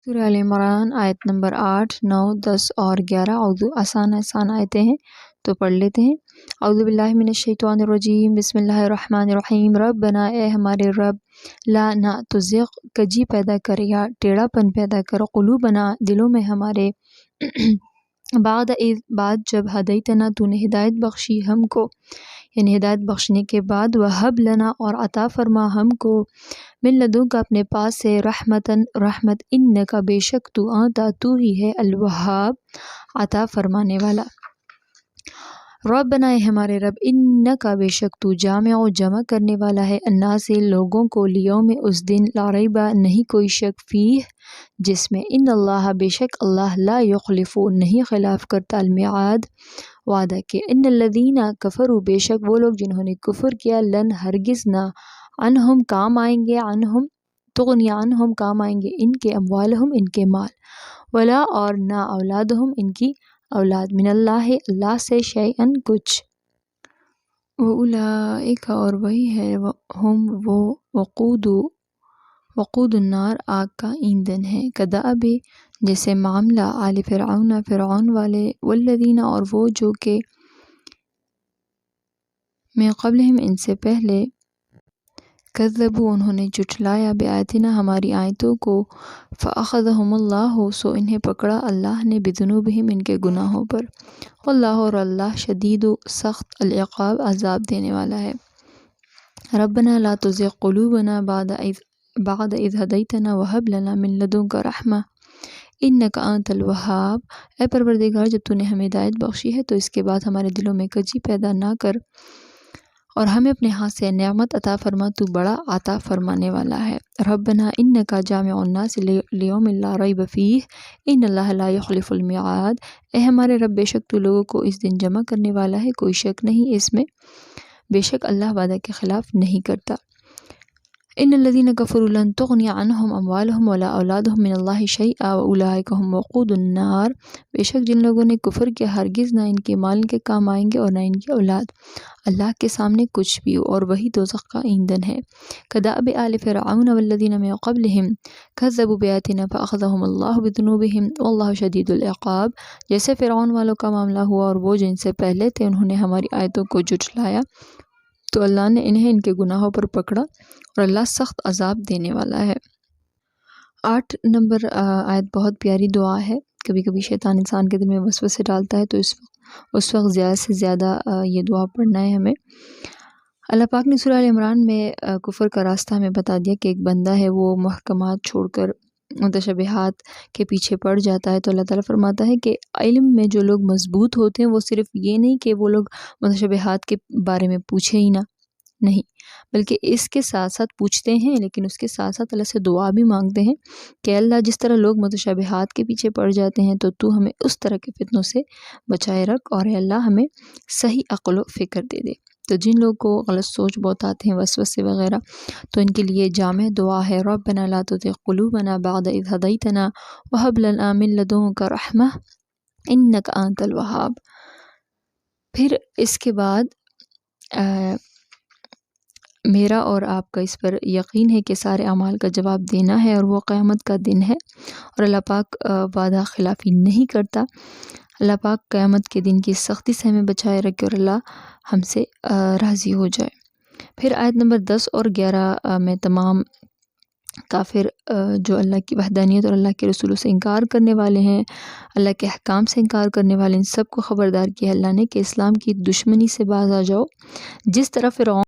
سورہ ال عمران آیت نمبر 8، 9، 10 اور 11 آسان آیتیں ہیں تو پڑھ لیتے ہیں۔ اعوذ باللہ من الشیطان الرجیم، بسم اللہ الرحمن الرحیم۔ ربنا، اے ہمارے رب، لا نہ تزغ کجی پیدا کر یا ٹیڑھا پن پیدا کر، قلوبنا دلوں میں ہمارے، بعد جب ہدیتنا تو نے ہدایت بخشی ہم کو، یعنی ہدایت بخشنے کے بعد، وہب لنا اور عطا فرما ہم کو، من لدن کا اپنے پاس سے، رحمتن رحمت، انکا بے شک تو، آتا تو ہی ہے، الوہاب عطا فرمانے والا۔ ربنا، اے ہمارے رب، انکا بے شک تو، جمع کرنے والا ہے، الناس لوگوں کو، لیوم اس دن، لا ریب نہیں کوئی شک، فیہ جس میں، ان اللہ بے شک اللہ، لا یخلف نہیں خلاف کرتا، المیعاد وعدہ کے، ان الذین کفروا بے شک وہ لوگ جنہوں نے کفر کیا، لن ہرگز نہ، عنہم کام آئیں گے، عنہم تغنی عنہم کام آئیں گے ان کے، اموالہم ان کے مال، ولا اور نہ، اولادہم ان کی اولاد، من اللہ اللہ سے، شیئن کچھ، وَأُولَئِکَ اور وہی ہے، ہم وہ، وقود النار آگ کا ایندھن ہے، کدأب جیسے معاملہ، آل فرعون فرعون والے، والذین اور وہ جو کہ، من قبلہم ان سے پہلے، کذبوا انہوں نے جھٹلایا، بآیاتنا ہماری آیتوں کو، فأخذہم اللہ سو انہیں پکڑا اللہ نے، بذنوبہم ان کے گناہوں پر، واللہ اور اللہ، شدید سخت، العقاب عذاب دینے والا ہے۔ ربنا لا تزغ قلوبنا بعد اذ ہدیتنا وہب لنا من لدنک رحمہ انک انت الوہاب، اے پروردگار جب تو نے ہمیں ہدایت بخشی ہے تو اس کے بعد ہمارے دلوں میں کجی پیدا نہ کر اور ہمیں اپنے ہاتھ سے نعمت عطا فرما، تو بڑا عطا فرمانے والا ہے۔ ربنا انکا جامع الناس لیوم لا ریب فیہ ان اللہ لا یخلف المیعاد، اے ہمارے رب بے شک تو لوگوں کو اس دن جمع کرنے والا ہے، کوئی شک نہیں اس میں، بے شک اللہ وعدہ کے خلاف نہیں کرتا۔ ان الذین کفروا لن تغنی عنہم اموالہم ولا اولادہم من اللہ شیئا واولئک ہم وقود النار، بے شک جن لوگوں نے کفر کیا ہرگز نہ ان کے مال کے کام آئیں گے اور نہ ان کی اولاد اللہ کے سامنے کچھ بھی، اور وہی دوزخ کا ایندھن ہے۔ کدأب آل فرعون والذین من قبلہم کذبوا بآیاتنا فأخذہم اللہ بذنوبہم واللہ شدید العقاب، جیسے فرعون والوں کا معاملہ ہوا اور وہ جن سے پہلے تھے انہوں نے ہماری آیتوں کو جھٹلایا تو اللہ نے انہیں ان کے گناہوں پر پکڑا اور اللہ سخت عذاب دینے والا ہے۔ 8 نمبر آیت بہت پیاری دعا ہے۔ کبھی کبھی شیطان انسان کے دل میں وسوسے ڈالتا ہے تو اس وقت زیادہ سے زیادہ یہ دعا پڑھنا ہے ہمیں۔ اللہ پاک نے سورہ ال عمران میں کفر کا راستہ ہمیں بتا دیا کہ ایک بندہ ہے وہ محکمات چھوڑ کر متشابہات کے پیچھے پڑ جاتا ہے، تو اللہ تعالیٰ فرماتا ہے کہ علم میں جو لوگ مضبوط ہوتے ہیں وہ صرف یہ نہیں کہ وہ لوگ متشابہات کے بارے میں پوچھے ہی نہ، نہیں، بلکہ اس کے ساتھ ساتھ پوچھتے ہیں، لیکن اس کے ساتھ ساتھ اللہ سے دعا بھی مانگتے ہیں کہ اللہ جس طرح لوگ متشابہات کے پیچھے پڑ جاتے ہیں تو ہمیں اس طرح کے فتنوں سے بچائے رکھ، اور اے اللہ ہمیں صحیح عقل و فکر دے دے۔ تو جن لوگ کو غلط سوچ بہت آتے ہیں، وسوسے وغیرہ، تو ان کے لیے جامع دعا ہے، ربنا لا تزغ قلوبنا بعد اذ ہدیتنا وہب لنا من لدنک رحمہ انک انت الوہاب۔ پھر اس کے بعد میرا اور آپ کا اس پر یقین ہے کہ سارے اعمال کا جواب دینا ہے، اور وہ قیامت کا دن ہے، اور اللہ پاک وعدہ خلافی نہیں کرتا۔ اللہ پاک قیامت کے دن کی سختی سے ہمیں بچائے رکھے اور اللہ ہم سے راضی ہو جائے۔ پھر آیت نمبر 10 اور 11 میں تمام کافر جو اللہ کی وحدانیت اور اللہ کے رسولوں سے انکار کرنے والے ہیں، اللہ کے احکام سے انکار کرنے والے، ان سب کو خبردار کیا اللہ نے کہ اسلام کی دشمنی سے باز آ جاؤ، جس طرح فرعون